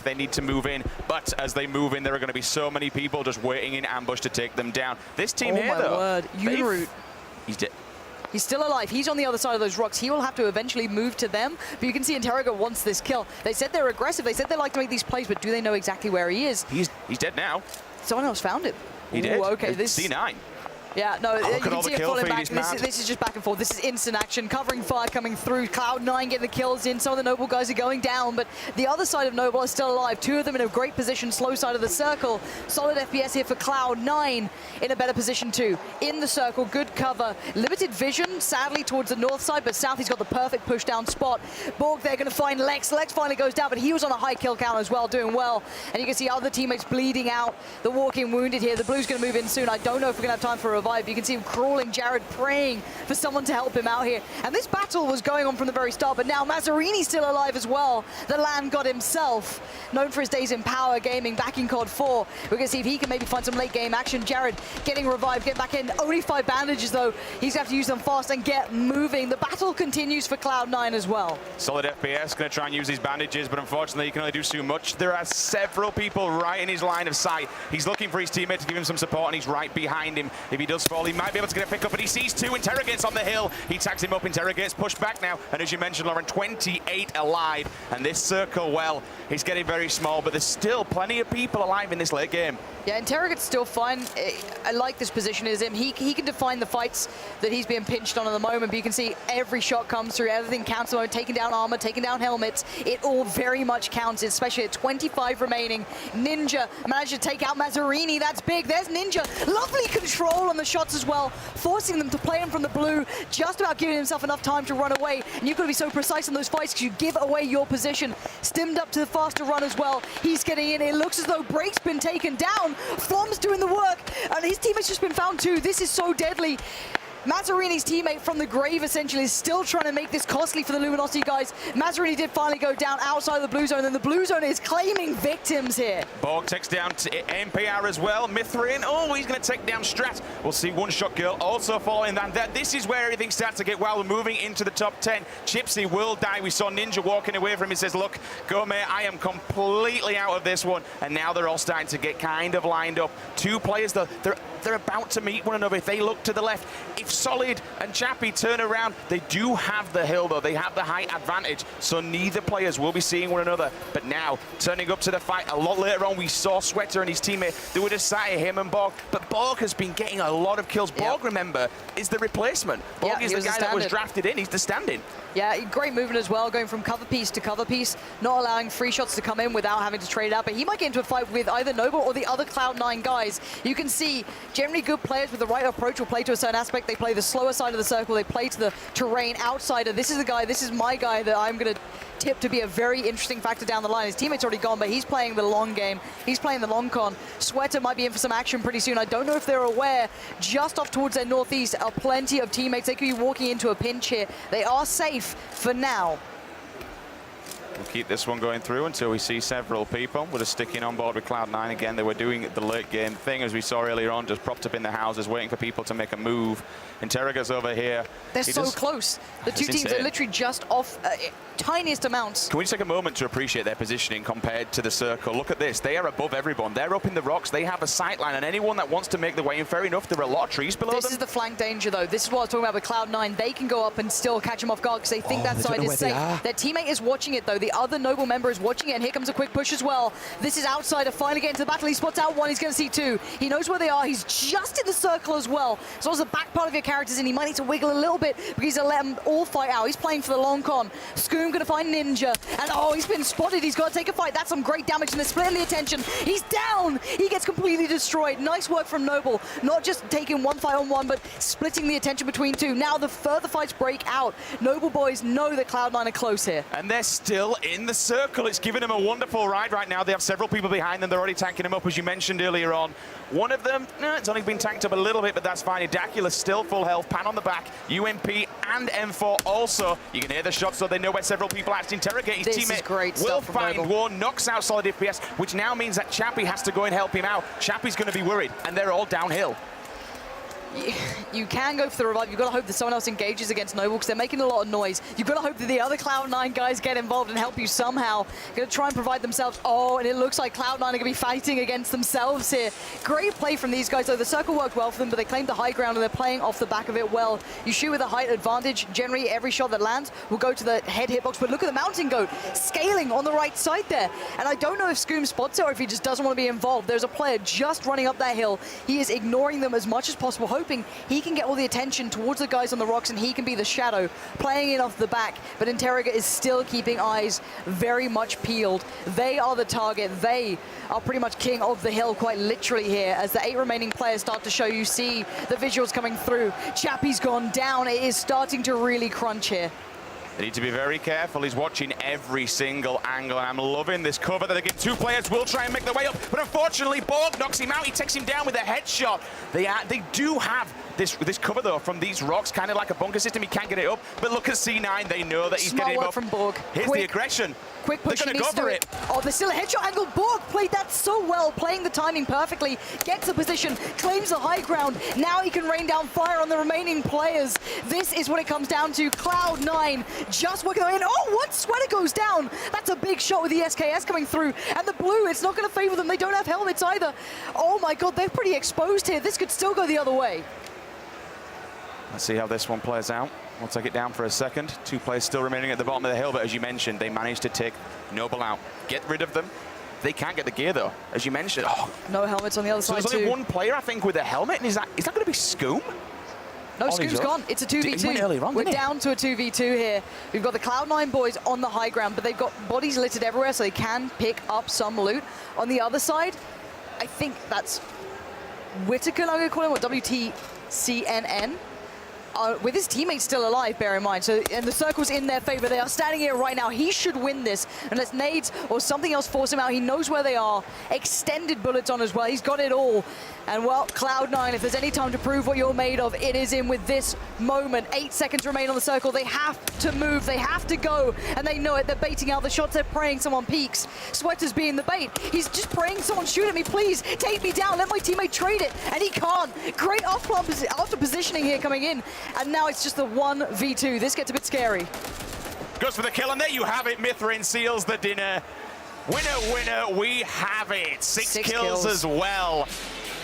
back. They need to move in. But as they move in, there are going to be so many people just waiting in ambush to take them down. This team here, though. Oh, my word. He's dead. He's still alive. He's on the other side of those rocks. He will have to eventually move to them. But you can see Interroga wants this kill. They said they're aggressive. They said they like to make these plays, but do they know exactly where he is? He's dead now. Someone else found him. He did. Okay, this C9. Yeah, no, you can see it falling back. This is just back and forth. This is instant action, covering fire coming through. Cloud9 getting the kills in. Some of the Noble guys are going down, but the other side of Noble is still alive. Two of them in a great position, slow side of the circle. Solid FPS here for Cloud9 in a better position too. In the circle, good cover. Limited vision, sadly, towards the north side, but south he's got the perfect push down spot. Borg, they're going to find Lex. Lex finally goes down, but he was on a high kill count as well, doing well. And you can see other teammates bleeding out. The walking wounded here. The Blue's going to move in soon. I don't know if we're going to have time for a revive. You can see him crawling, Jared praying for someone to help him out here. And this battle was going on from the very start, but now Mazarini's still alive as well. The land god himself, known for his days in Power Gaming back in COD 4. We're going to see if he can maybe find some late game action. Jared getting revived, get back in. Only 5 bandages though. He's going to have to use them fast and get moving. The battle continues for Cloud9 as well. Solid FPS, going to try and use these bandages, but unfortunately he can only do so much. There are several people right in his line of sight. He's looking for his teammate to give him some support, and he's right behind him. If he does fall, he might be able to get a pick up, but he sees 2 Interrogates on the hill. He tags him up, Interrogates pushed back now, and as you mentioned, Lauren, 28 alive, and this circle, well, he's getting very small, but there's still plenty of people alive in this late game. Yeah, Interrogate's still fine. I like this position as him. He can define the fights that he's being pinched on at the moment, but you can see every shot comes through, everything counts, taking down armor, taking down helmets. It all very much counts, especially at 25 remaining. Ninja managed to take out Mazzarini. That's big. There's Ninja. Lovely control on the shots as well, forcing them to play him from the blue, just about giving himself enough time to run away. And you've got to be so precise in those fights because you give away your position. Stimmed up to the faster run as well. He's getting in. It looks as though Break's been taken down. Flom's doing the work, and his teammate's just been found too. This is so deadly. Mazzarini's teammate from the grave essentially is still trying to make this costly for the Luminosity guys. Mazzarini did finally go down outside of the blue zone, and the blue zone is claiming victims here. Borg takes down NPR as well. Mithrain, oh, he's going to take down Strat. We'll see One Shot Girl also following that. This is where everything starts to get well. We're moving into the top 10. Chipsy will die. We saw Ninja walking away from him. He says, look, go mate, I am completely out of this one. And now they're all starting to get kind of lined up. 2 players, though, they're about to meet one another. If they look to the left, if Solid and Chappie turn around, they do have the hill, though. They have the height advantage, so neither players will be seeing one another. But now, turning up to the fight, a lot later on, we saw Sweater and his teammate. They would have sat him and Borg, but Borg has been getting a lot of kills. Borg, remember, is the replacement. Borg is the guy that was drafted in. He's the stand-in. Yeah, great movement as well, going from cover piece to cover piece, not allowing free shots to come in without having to trade out. But he might get into a fight with either Noble or the other Cloud9 guys. You can see generally good players with the right approach will play to a certain aspect. They play the slower side of the circle. They play to the terrain outsider. This is the guy, this is my guy that I'm going to tip to be a very interesting factor down the line. His teammate's already gone, but he's playing the long game. He's playing the long con. Sweater might be in for some action pretty soon. I don't know if they're aware. Just off towards their northeast are plenty of teammates. They could be walking into a pinch here. They are safe for now. We'll keep this one going through until we see several people that are sticking on board with Cloud9. Again, they were doing the late game thing, as we saw earlier on, just propped up in the houses, waiting for people to make a move. Interroga's over here. They're so close. The two teams are literally just off tiniest amounts. Can we just take a moment to appreciate their positioning compared to the circle? Look at this. They are above everyone. They're up in the rocks. They have a sight line, and anyone that wants to make the way in, fair enough, there are a lot of trees below them. This is the flank danger, though. This is what I was talking about with Cloud9. They can go up and still catch them off guard because they think that side is safe. Their teammate is watching it, though. The other Noble member is watching it, and here comes a quick push as well. This is Outsider finally getting to the battle. He spots out 1. He's going to see 2. He knows where they are. He's just in the circle as well. As long as the back part of your character's in, he might need to wiggle a little bit because he's going to let them all fight out. He's playing for the long con. Scoom going to find Ninja. And oh, he's been spotted. He's got to take a fight. That's some great damage, and they're splitting the attention. He's down. He gets completely destroyed. Nice work from Noble. Not just taking 1 fight on 1, but splitting the attention between 2. Now the further fights break out. Noble boys know that Cloud9 are close here. And they're still in the circle. It's giving them a wonderful ride right now. They have several people behind them. They're already tanking them up, as you mentioned earlier on. One of them, it's only been tanked up a little bit, but that's fine. Idacula's still full health. Pan on the back. UMP and M4 also. You can hear the shots, so they know where several people are to interrogate his teammate. Will find one, knocks out Solid FPS, which now means that Chappie has to go and help him out. Chappie's going to be worried, and they're all downhill. You can go for the revive. You've got to hope that someone else engages against Noble because they're making a lot of noise. You've got to hope that the other Cloud9 guys get involved and help you somehow. Going to try and provide themselves. Oh, and it looks like Cloud9 are going to be fighting against themselves here. Great play from these guys, though. The circle worked well for them, but they claimed the high ground and they're playing off the back of it well. You shoot with a height advantage. Generally, every shot that lands will go to the head hitbox, but look at the Mountain Goat scaling on the right side there. And I don't know if Scoom spots it or if he just doesn't want to be involved. There's a player just running up that hill. He is ignoring them as much as possible, hoping he can get all the attention towards the guys on the rocks and he can be the shadow, playing it off the back. But Interroga is still keeping eyes very much peeled. They are the target. They are pretty much king of the hill, quite literally here, as the 8 remaining players start to show. You see the visuals coming through. Chappie's gone down. It is starting to really crunch here. They need to be very careful. He's watching every single angle, and I'm loving this cover that they give. 2 players will try and make their way up, but unfortunately, Borg knocks him out. He takes him down with a headshot. They do have this cover, though, from these rocks, kind of like a bunker system. He can't get it up, but look at C9. They know that he's getting him up. From Borg. Here's the aggression. Quick push. They're going to go for it. Oh, there's still a headshot angle. Borg played that so well, playing the timing perfectly, gets the position, claims the high ground. Now he can rain down fire on the remaining players. This is what it comes down to. Cloud9 just working in. Oh, what? Sweater goes down. That's a big shot with the SKS coming through. And the blue, it's not going to favor them. They don't have helmets either. Oh my God, they're pretty exposed here. This could still go the other way. Let's see how this one plays out. We'll take it down for a second. 2 players still remaining at the bottom of the hill, but as you mentioned, they managed to take Noble out. Get rid of them. They can't get the gear, though, as you mentioned. Oh. No helmets on the other side, there's only 1 player, I think, with a helmet, and is that going to be Scoom? No, Scoom's gone. It's a 2v2. We're down to a 2v2 here. We've got the Cloud9 boys on the high ground, but they've got bodies littered everywhere, so they can pick up some loot. On the other side, I think that's Wtcnn, I'm going to call him, or WTCNN. With his teammates still alive, bear in mind. So, and the circle's in their favor. They are standing here right now. He should win this unless nades or something else force him out. He knows where they are. Extended bullets on as well. He's got it all. And well, Cloud9, if there's any time to prove what you're made of, it is in with this moment. 8 seconds remain on the circle. They have to move. They have to go. And they know it. They're baiting out the shots. They're praying someone peeks. Sweater's being the bait. He's just praying someone shoot at me. Please, take me down. Let my teammate trade it. And he can't. Great after positioning here coming in. And now it's just the 1v2. This gets a bit scary. Goes for the kill, and there you have it. Mithrain seals the dinner. Winner, winner, we have it. 6 kills as well.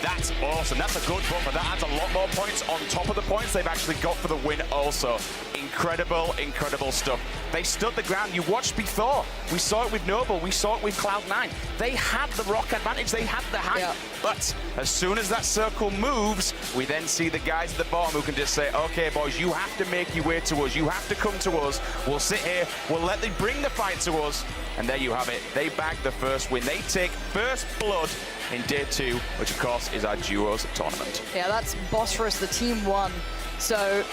That's awesome. That's a good bumper. That adds a lot more points on top of the points they've actually got for the win also. Incredible, incredible stuff. They stood the ground. You watched before. We saw it with Noble. We saw it with Cloud9. They had the rock advantage. They had the height. Yeah. But as soon as that circle moves, we then see the guys at the bottom who can just say, okay, boys, you have to make your way to us. You have to come to us. We'll sit here. We'll let them bring the fight to us. And there you have it. They bag the first win. They take first blood in day 2, which of course is our duos tournament. Yeah, that's Bosphorus, the team 1. So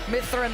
Mithrain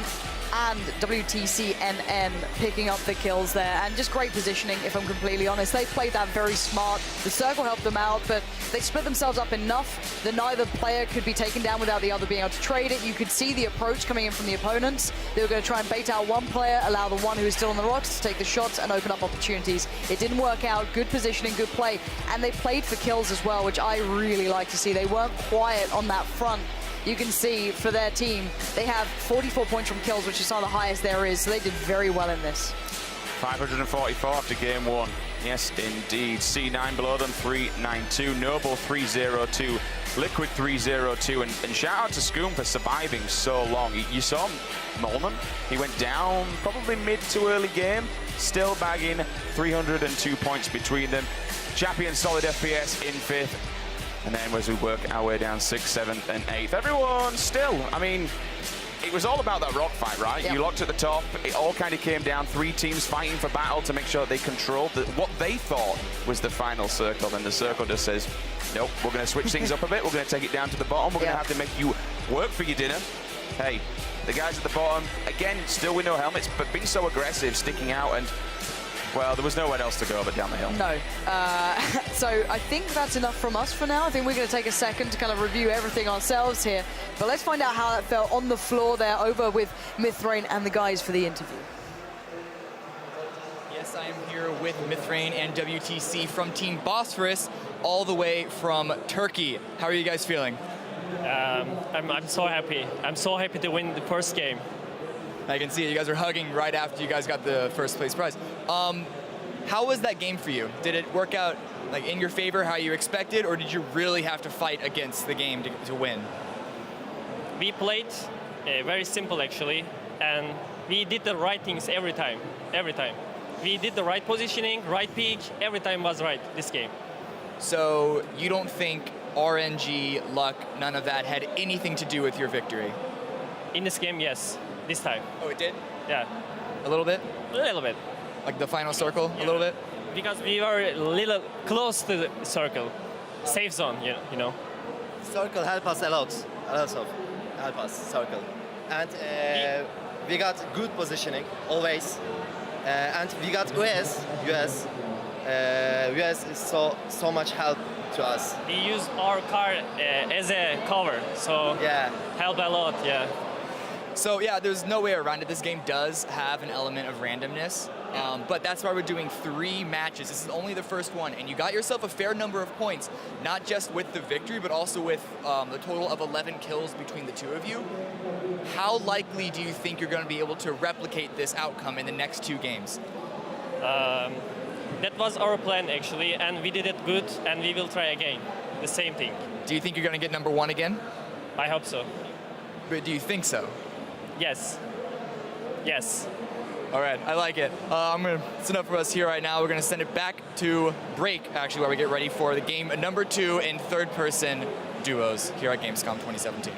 and WTCNN picking up the kills there, and just great positioning, if I'm completely honest. They played that very smart. The circle helped them out, but they split themselves up enough that neither player could be taken down without the other being able to trade it. You could see the approach coming in from the opponents. They were going to try and bait out one player, allow the one who is still on the rocks to take the shots and open up opportunities. It didn't work out. Good positioning, good play, and they played for kills as well, which I really like to see. They weren't quiet on that front. You can see for their team, they have 44 points from kills, which is some of the highest there is, so they did very well in this. 544 after game 1. Yes, indeed. C9 below them, 392. Noble, 302. Liquid, 302. And shout out to Scoom for surviving so long. You saw Molman. He went down probably mid to early game, still bagging 302 points between them. Chappie and Solid FPS in 5th. And then as we work our way down 6th, 7th, and 8th, everyone still, I mean, it was all about that rock fight, right? Yep. You locked at the top. It all kind of came down. 3 teams fighting for battle to make sure they controlled what they thought was the final circle. And the circle just says, nope, we're going to switch things up a bit. We're going to take it down to the bottom. We're going to have to make you work for your dinner. Hey, the guys at the bottom, again, still with no helmets, but being so aggressive, sticking out, and well, there was nowhere else to go but down the hill. No. So I think that's enough from us for now. I think we're going to take a second to kind of review everything ourselves here. But let's find out how that felt on the floor there over with Mithrain and the guys for the interview. Yes, I am here with Mithrain and WTC from Team Bosphorus, all the way from Turkey. How are you guys feeling? I'm so happy. I'm so happy to win the first game. I can see it. You guys are hugging right after you guys got the first place prize. How was that game for you? Did it work out like in your favor, how you expected, or did you really have to fight against the game to win? We played very simple actually, and we did the right things every time. Every time. We did the right positioning, right pick, every time was right this game. So you don't think RNG, luck, none of that had anything to do with your victory? In this game, yes. This time. Oh, it did? Yeah. A little bit? A little bit. Like the final circle, a little bit? Because we were a little close to the circle. Safe zone, you know. Circle help us a lot of help us, circle. And we got good positioning, always. And we got US is so much help to us. We use our car as a cover, so Yeah. help a lot, yeah. So yeah, there's no way around it. This game does have an element of randomness, but that's why we're doing 3 matches. This is only the first one, and you got yourself a fair number of points, not just with the victory, but also with the total of 11 kills between the 2 of you. How likely do you think you're going to be able to replicate this outcome in the next 2 games? That was our plan actually, and we did it good, and we will try again. The same thing. Do you think you're going to get number 1 again? I hope so. But do you think so? Yes. Yes. All right, I like it. It's enough for us here right now. We're going to send it back to break, actually, where we get ready for the game number 2 in third-person duos here at Gamescom 2017.